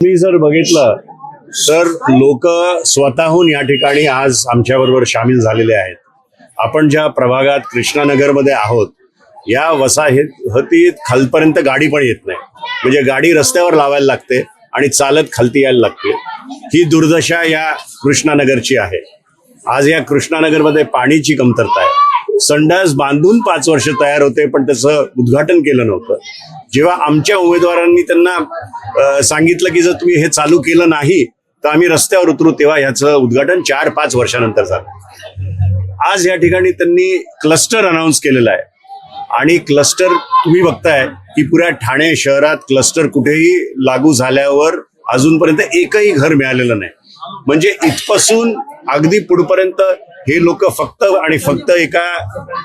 मी जर बघितलं तर लोक स्वतःहून या ठिकाणी आज आमच्याबरोबर सामील झालेले आहेत. आपण ज्या प्रभागात कृष्णानगरमध्ये आहोत या वसाहतीत खालपर्यंत गाडी पण येत नाही, म्हणजे गाडी रस्त्यावर लावायला लागते आणि चालत खालती यायला लागते. ही दुर्दशा या कृष्णानगरची आहे. आज या कृष्णानगरमध्ये पाणीची कमतरता आहे. संडास बांधून 5 वर्ष तयार होते पण त्याचं उद्घाटन केलं नव्हतं. जेव्हा आमच्या उमेदवारांनी त्यांना सांगितलं की जर तुम्ही हे चालू केलं नाही तर आम्ही रस्त्यावर उतरू, तेव्हा ह्याचं उद्घाटन 4-5 वर्षानंतर झालं. आज या ठिकाणी त्यांनी क्लस्टर अनाऊन्स केलेला आहे आणि क्लस्टर तुम्ही बघताय की पुऱ्या ठाणे शहरात क्लस्टर कुठेही लागू झाल्यावर अजूनपर्यंत एकही घर मिळालेलं नाही. म्हणजे इथपासून अगदी पुढपर्यंत हे लोक फक्त आणि फक्त एका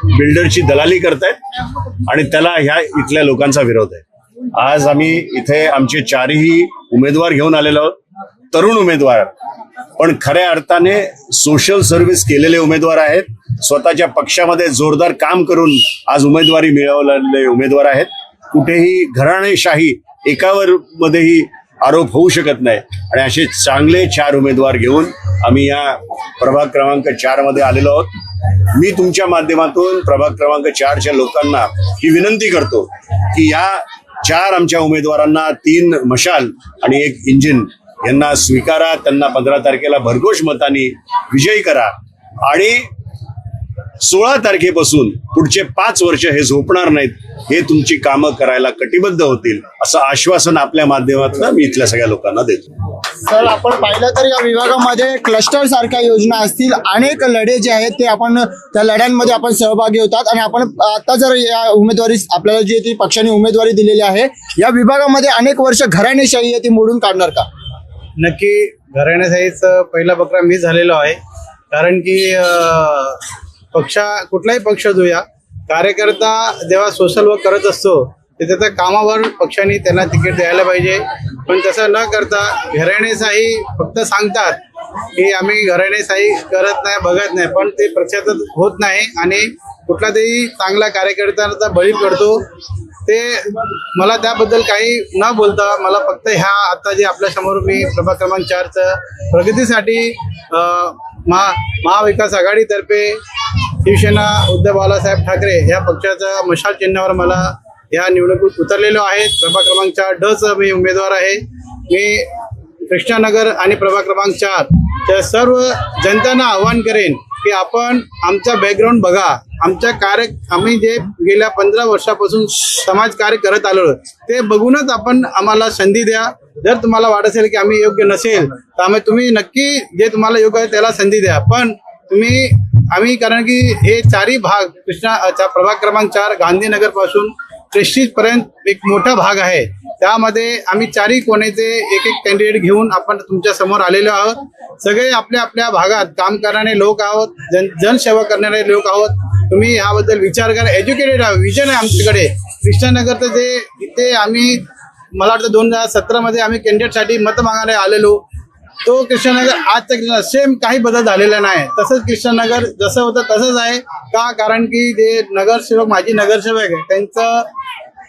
बिल्डरची दलाली करतायत आणि त्याला ह्या इथल्या लोकांचा विरोध आहे. आज आम्ही इथे आमचे 4ही उमेदवार घेऊन आलेलो आहोत. तरुण उमेदवार पण खऱ्या अर्थाने सोशल सर्व्हिस केलेले उमेदवार आहेत. स्वतःच्या पक्षामध्ये जोरदार काम करून आज उमेदवारी मिळवलेले उमेदवार आहेत. कुठेही घराणेशाही एकावर मध्येही आरोप होऊ शकत नाही आणि असे चांगले 4 उमेदवार घेऊन आम्ही या प्रभाग क्रमांक 4 मध्ये आलेलो आहोत. मी तुमच्या माध्यमातून प्रभाग क्रमांक 4च्या लोकांना ही विनंती करतो की या 4 आमच्या उमेदवारांना 3 मशाल आणि 1 इंजिन यांना स्वीकारा. त्यांना 15 तारखेला भरघोष मतांनी विजयी करा आणि 16 तारखेपासून पुढचे 5 वर्ष हे झोपणार नाहीत, हे तुमची कामं करायला कटिबद्ध होतील असं आश्वासन आपल्या माध्यमातून मी इथल्या सगळ्या लोकांना देतो. सर, आपण पाहिलं तर या विभागामध्ये क्लस्टर सारख्या योजना असतील, अनेक लढे जे आहेत ते आपण त्या लढ्यांमध्ये आपण सहभागी होतात आणि आपण आता जर या उमेदवारी आपल्याला जी ती पक्षाने उमेदवारी दिलेली आहे या विभागामध्ये अनेक वर्ष घराणेशाही आहे ती मोडून काढणार का? नक्की घराण्यासाठीचं पहिला बकरा मी झालेलो आहे. कारण की कुठलाही पक्ष जोया कार्यकर्ता जेव्हा सोशल वर्क करत असतो तर त्याच्या कामावर पक्षाने त्यांना तिकीट द्यायला पाहिजे. पण तसं न करता घराणेशाही फक्त सांगतात की आम्ही घराणेशाही करत नाही, बघत नाही, पण ते प्रचारात होत नाही आणि कुठला तरी चांगला कार्यकर्त्यांचा बळी पडतो. ते मला त्याबद्दल काही न बोलता मला फक्त ह्या आता जे आपल्या समोर मी प्रभाग क्रमांक 4चं प्रगतीसाठी महाविकास आघाडीतर्फे शिवसेना उद्धव बाळासाहेब ठाकरे या पक्षाच्या मशाल चिन्हावर मला या निवडणुकीत उतरलेलो आहे. प्रभाग क्रमांक 4 मी उमेदवार आहे. मी कृष्णानगर आणि प्रभाग क्रमांक 4 त्या सर्व जनतांना आवाहन करेन की आपण आमचा बॅकग्राऊंड बघा. आम्ही जे गेल्या 15 वर्षापासून समाजकार्य करत आलो ते बघूनच आपण आम्हाला संधी द्या. जर तुम्हाला वाटत असेल की आम्ही योग्य नसेल तर तुम्ही नक्की जे तुम्हाला योग्य आहे त्याला संधी द्या. पण आम्ही कारण की हे 4ही भाग प्रभाग क्रमांक 4 गांधीनगर पासून प्रेस्टीज पर्यंत एक मोठा भाग आहे. त्यामध्ये आम्ही 4ही कोण्याचे एक कॅन्डिडेट घेऊन आपण तुमच्या समोर आलेलो आहोत. सगळे आपल्या आपल्या भागात काम करणारे लोक आहोत, जनसेवा करणारे लोक आहोत. तुम्ही याबद्दल विचार करा. एज्युकेटेड विजन आहे आमच्याकडे. कृष्णानगरचं जे इथे आम्ही मला वाटतं 2017 मध्ये आम्ही कॅन्डिडेटसाठी मत मागायला आलेलो, तो कृष्णानगर आजचा कृष्णा सेम काही बदल झालेला नाही. तसंच कृष्णानगर जसं होतं तसंच आहे का? कारण की जे नगरसेवक माजी नगरसेवक आहे त्यांचं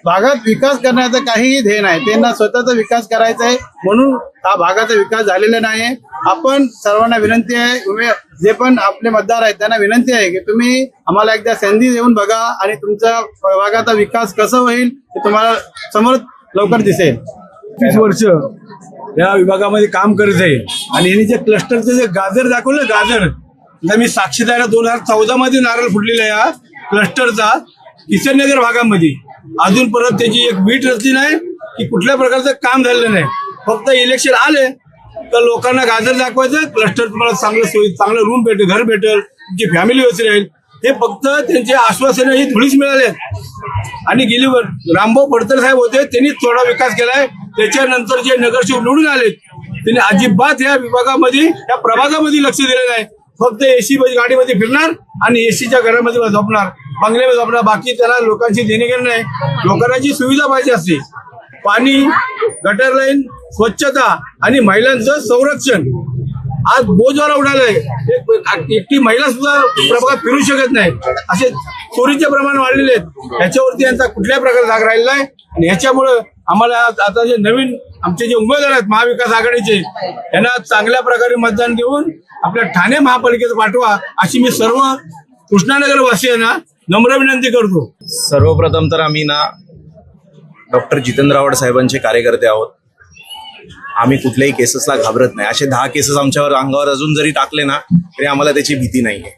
भागात विकास करण्याचं काहीही ध्येय नाही. त्यांना स्वतःचा विकास करायचा आहे म्हणून हा भागाचा विकास झालेला नाही आहे. आपण सर्वांना विनंती आहे, जे पण आपले मतदार आहेत त्यांना विनंती आहे की तुम्ही आम्हाला एकदा संधी देऊन बघा आणि तुमचा भागाचा विकास कसं होईल ते तुम्हाला समोर लवकर दिसेल. 30 वर्ष या विभागामध्ये काम करत आहे आणि यांनी जे क्लस्टरचं जे गाजर दाखवलं, गाजर मी साक्षीदार 2014 मध्ये नारळ फुटलेला या क्लस्टरचा किशननगर भागामध्ये अजून परत त्याची एक वीट रचली नाही की कुठल्या प्रकारचं काम झालेलं नाही. फक्त इलेक्शन आले तर लोकांना गाजर दाखवायचं, क्लस्टर तुम्हाला चांगलं रूम भेटेल, घर भेटेल, तुमची फॅमिली व्यवस्थित राहील. हे फक्त त्यांचे आश्वासनं ही थोडीच मिळाले. आणि गेली रामभाऊ पडतल साहेब होते, त्यांनी थोडा विकास केलाय. त्याच्यानंतर जे नगरसेवक निवडून आले त्यांनी अजिबात या विभागामध्ये या प्रभागामध्ये लक्ष दिलं नाही. फक्त एसी गाडीमध्ये फिरणार आणि एसीच्या घरामध्ये झोपणार, बंगल्यामध्ये झोपणार. बाकी त्याला लोकांची देणेघेणं नाही. लोकांना जी सुविधा पाहिजे असते, पाणी, गटर लाईन, स्वच्छता आणि महिलांचं संरक्षण आज बोजवारा उडालाय. एकटी महिला सुद्धा प्रभागात फिरू शकत नाही. असे चोरीचे प्रमाण वाढलेले आहेत. ह्याच्यावरती यांचा कुठल्याही प्रकारे राग राहिलेला आहे आणि ह्याच्यामुळं आम्हाला आता जे नवीन आमचे जे उमेदवार आहेत महाविकास आघाडीचे यांना चांगल्या प्रकारे मतदान देऊन आपल्या ठाणे महापालिकेत पाठवा अशी मी सर्व कृष्णानगर वासियांना नम्र विनंती करतो. सर्वप्रथम तर आम्ही ना डॉक्टर जितेंद्र आव्हाड साहेबांचे कार्यकर्ते आहोत. आम्ही कुठल्याही केसेसला घाबरत नाही. असे 10 केसेस आमच्यावर अंगावर अजून जरी टाकले ना तरी आम्हाला त्याची भीती नाहीये.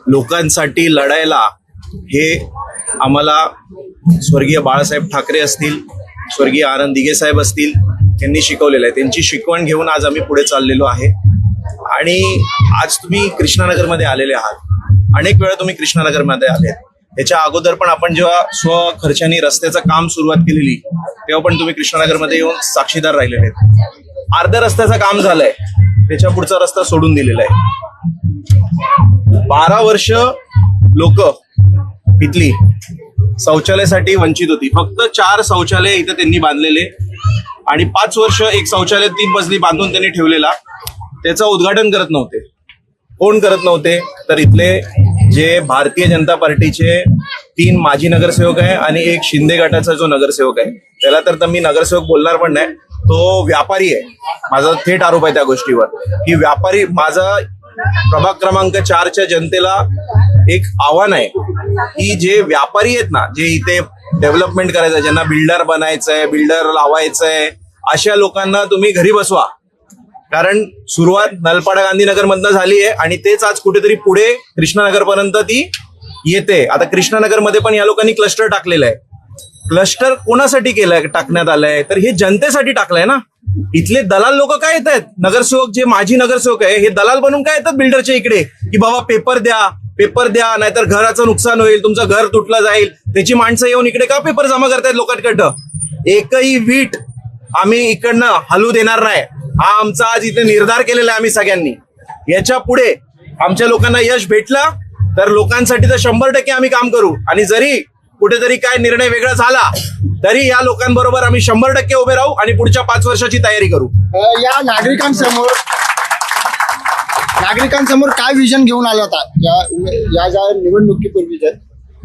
लोकांसाठी लढायला हे आम्हाला स्वर्गीय बाळासाहेब ठाकरे असतील, स्वर्गीय आनंद दिघे साहेब असतील, त्यांनी शिकवलेलं आहे. त्यांची शिकवण घेऊन आज आम्ही पुढे चाललेलो आहे. आणि आज तुम्ही कृष्णानगरमध्ये आलेले आहात. अनेक वेळा तुम्ही कृष्णानगरमध्ये आलेत. त्याच्या अगोदर पण आपण जेव्हा स्वखर्चाने रस्त्याचं काम सुरुवात केलेली तेव्हा पण तुम्ही कृष्णानगरमध्ये येऊन साक्षीदार राहिलेले आहेत. अर्ध्या रस्त्याचं काम झालंय, त्याच्या पुढचा रस्ता सोडून दिलेला आहे. 12 वर्ष लोक इथली शौचालयासाठी वंचित होती. फक्त 4 शौचालय इथं त्यांनी बांधलेले आणि 5 वर्ष एक शौचालय 3 मजली बांधून त्यांनी ठेवलेला. त्याचं उद्घाटन करत नव्हते. कोण करत नव्हते तर इथले जे भारतीय जनता पार्टीचे 3 माजी नगरसेवक आहे आणि एक शिंदे गटाचा जो नगरसेवक आहे, त्याला तर मी नगरसेवक बोलणार पण नाही, तो व्यापारी आहे. माझा थेट आरोप आहे त्या गोष्टीवर की व्यापारी. माझा प्रभाग क्रमांक 4च्या जनतेला एक आव्हान आहे की जे व्यापारी आहेत ना, जे इथे डेव्हलपमेंट करायचं आहे, ज्यांना बिल्डर बनायचंय, बिल्डर लावायचंय, अशा लोकांना तुम्ही घरी बसवा. कारण सुरुवात नलपाडा गांधीनगर मधनं झाली आहे आणि तेच आज कुठेतरी पुढे कृष्णानगर पर्यंत ती येते. आता कृष्णानगर मध्ये पण या लोकांनी क्लस्टर टाकलेलं आहे. क्लस्टर कोणासाठी केलंय, टाकण्यात आलंय तर हे जनतेसाठी टाकलंय ना. इथले दलाल लोक काय येत आहेत, नगरसेवक जे माजी नगरसेवक आहे हे दलाल बनून काय येतात बिल्डरच्या इकडे की बाबा पेपर द्या नाहीतर घराचं नुकसान होईल, तुमचं घर तुटलं जाईल. त्याची माणसं येऊन इकडे का पेपर जमा करतायत लोकांकडं. एकही वीट आम्ही इकडनं हलू देणार नाही. हा आमचा आज इथे निर्धार केलेला आहे आम्ही सगळ्यांनी. याच्या पुढे आमच्या लोकांना यश भेटलं तर लोकांसाठी तर 100% आम्ही काम करू. आणि जरी कुठेतरी काय निर्णय वेगळा झाला तरी या लोकांबरोबर आम्ही 100% उभे राहू आणि पुढच्या 5 वर्षाची तयारी करू. या नागरिकांसमोर काय विजन घेऊन आला होता या ज्या निवडणुकीपूर्वी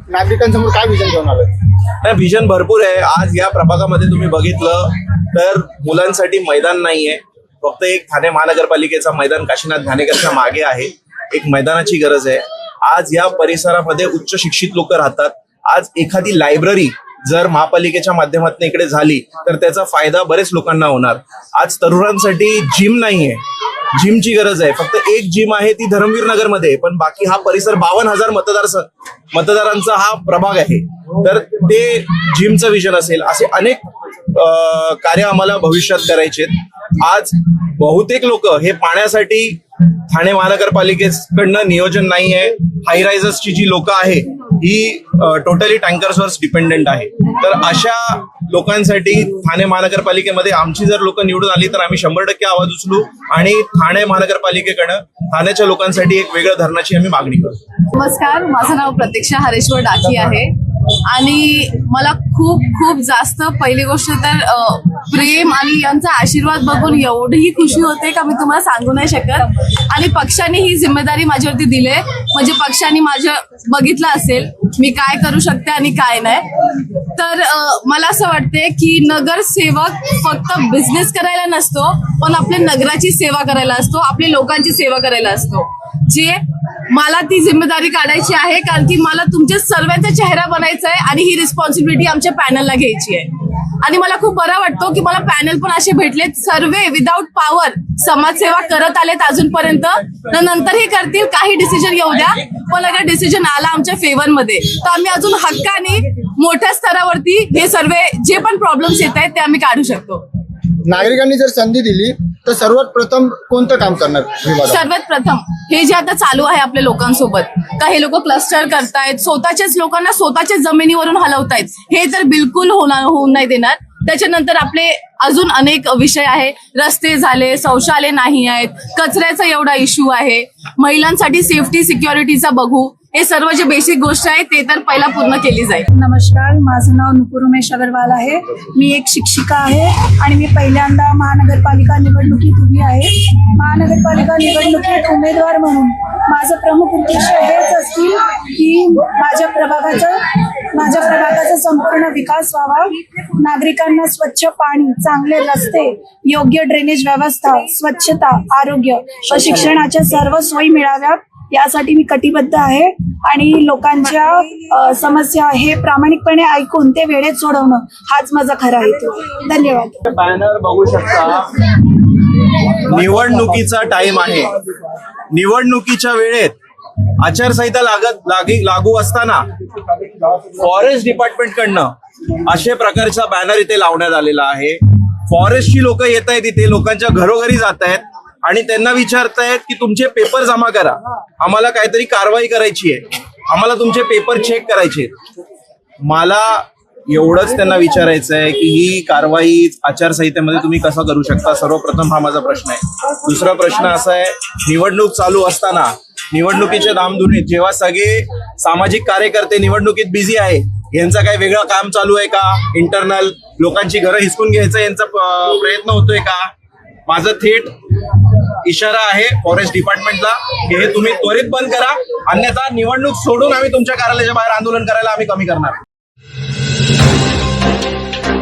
नागरिकांसमोर काय विजन घेऊन आलं? व्हिजन भरपूर आहे. आज या प्रभागामध्ये तुम्ही बघितलं तर मुलांसाठी मैदान नाहीये. फक्त एक ठाणे महानगरपालिकेचा मैदान काशीनाथ घाणेकरच्या मागे आहे. एक मैदानाची गरज आहे. आज या परिसरामध्ये उच्च शिक्षित लोक राहतात. आज एखादी लायब्ररी जर महापालिकेच्या माध्यमातून इकडे झाली तर त्याचा फायदा बरेच लोकांना होणार. आज तरुणांसाठी जिम नाहीये, जिमची गरज आहे. फक्त एक जिम आहे ती धर्मवीर नगर मध्ये, पण बाकी हा परिसर 52,000 मतदारांचा हा प्रभाग आहे. तर ते जिमचं विजन असेल. असे अनेक कार्य आम्हाला भविष्यात करायचे. आज बहुतेक लोक हे पाण्यासाठी ठाणे महानगरपालिकेकडनं नियोजन नाही आहे. हाय रायझर्सची जी लोक आहे ही टोटली टँकर्सवर डिपेंडेंट आहे. तर अशा लोकांसाठी ठाणे महानगरपालिकेमध्ये आमची जर लोक निवडून आली तर आम्ही 100% आवाज उचलू आणि ठाणे महानगरपालिकेकडनं ठाण्याच्या लोकांसाठी एक वेगळं धरणाची आम्ही मागणी करू. नमस्कार, माझं नाव प्रतीक्षा हरेश्वर डाकी आहे आणि मला खूप खूप जास्त पहिली गोष्ट तर प्रेम आणि यांचा आशीर्वाद बघून एवढी खुशी होते का मी तुम्हाला सांगू नाही शकत. आणि पक्षाने ही जिम्मेदारी माझ्यावरती दिली, म्हणजे पक्षाने माझं बघितलं असेल मी काय करू शकते आणि काय नाही. तर मला असं वाटते की नगरसेवक फक्त बिझनेस करायला नसतो, पण आपल्या नगराची सेवा करायला असतो, आपल्या लोकांची सेवा करायला असतो. जे मला ती जिम्मेदारी काढायची आहे कारण की मला तुमच्या सर्वांचा चेहरा बनायचा आहे आणि ही रिस्पॉन्सिबिलिटी आमच्या पॅनलला घ्यायची आहे. आणि मला खूप बरं वाटतो की मला पॅनल पण असे भेटलेत सर्व विदाउट पॉवर समाजसेवा करत आलेत अजूनपर्यंत. नंतर हे करतील, काही डिसिजन येऊ द्या, पण अगर डिसिजन आला आमच्या फेवर मध्ये तर आम्ही अजून हक्काने मोठ्या स्तरावरती हे सर्व जे पण प्रॉब्लेम्स येत आहेत ते आम्ही काढू शकतो. नागरिकांनी जर संधी दिली तर सर्वात प्रथम कोणतं काम करणार? सर्वात प्रथम हे जे आता चालू आहे आपल्या लोकांसोबत का हे लोक क्लस्टर करतायत, स्वतःच्याच लोकांना स्वतःच्याच जमिनीवरून हलवतायत, हे तर बिलकुल होऊन नाही देणार. त्याच्यानंतर आपले अजून अनेक विषय आहे. रस्ते झाले, शौचालय नाही आहेत, कचऱ्याचा एवढा इश्यू आहे, महिलांसाठी सेफ्टी सिक्युरिटीचा बघू. हे सर्व जे बेसिक गोष्ट आहे ते तर पहिला पूर्ण केली जाईल. नमस्कार, माझं नाव नुपूर उमेश अगरवाल आहे. मी एक शिक्षिका आहे आणि मी पहिल्यांदा महानगरपालिका निवडणुकीत उभी आहे. महानगरपालिका निवडणुकीत उमेदवार म्हणून माझं प्रमुख उद्देश हेच असतील की माझ्या प्रभागाचा संपूर्ण विकास व्हावा, नागरिकांना स्वच्छ पाणी, चांगले रस्ते, योग्य ड्रेनेज व्यवस्था, स्वच्छता, आरोग्य व शिक्षणाच्या सर्व सोयी मिळाव्यात यासाठी मी कटिबद्ध आहे आणि लोकांच्या समस्या हे प्रामाणिकपणे ऐकून ते वेळेत सोडवणं हाच माझा खरा हेतू आहे. धन्यवाद. बॅनर बघू शकता. निवडणुकीचा टाइम आहे. निवडणुकीच्या वेळेत आचारसंहिता लागू असताना फॉरेस्ट डिपार्टमेंट कडनं अशा प्रकारचा बॅनर इथे लावण्यात आलेला आहे. फॉरेस्टची लोक येत आहेत, इथे लोकांच्या घरोघरी जात आहेत आणि त्यांना विचारतायत की तुमचे पेपर जमा करा, आम्हाला काहीतरी कारवाई करायची आहे, आम्हाला तुमचे पेपर चेक करायचे आहेत. मला एवढंच त्यांना विचारायचं आहे की ही कारवाई आचारसंहितेमध्ये तुम्ही कसं करू शकता. सर्वप्रथम हा माझा प्रश्न आहे. दुसरा प्रश्न असा आहे, निवडणूक चालू असताना निवडणुकीच्या धामधुमीत जेव्हा सगळे सामाजिक कार्यकर्ते निवडणुकीत बिझी आहे, यांचं काही वेगळं काम चालू आहे का? इंटरनल लोकांची घरं हिसकून घ्यायचा यांचा प्रयत्न होतोय का? माझं थेट इशारा आहे फॉरेस्ट डिपार्टमेंटला की हे तुम्ही त्वरित बंद करा, अन्यथा निवडणूक सोडून आम्ही तुमच्या कार्यालयाच्या बाहेर आंदोलन करायला आम्ही कमी करणार.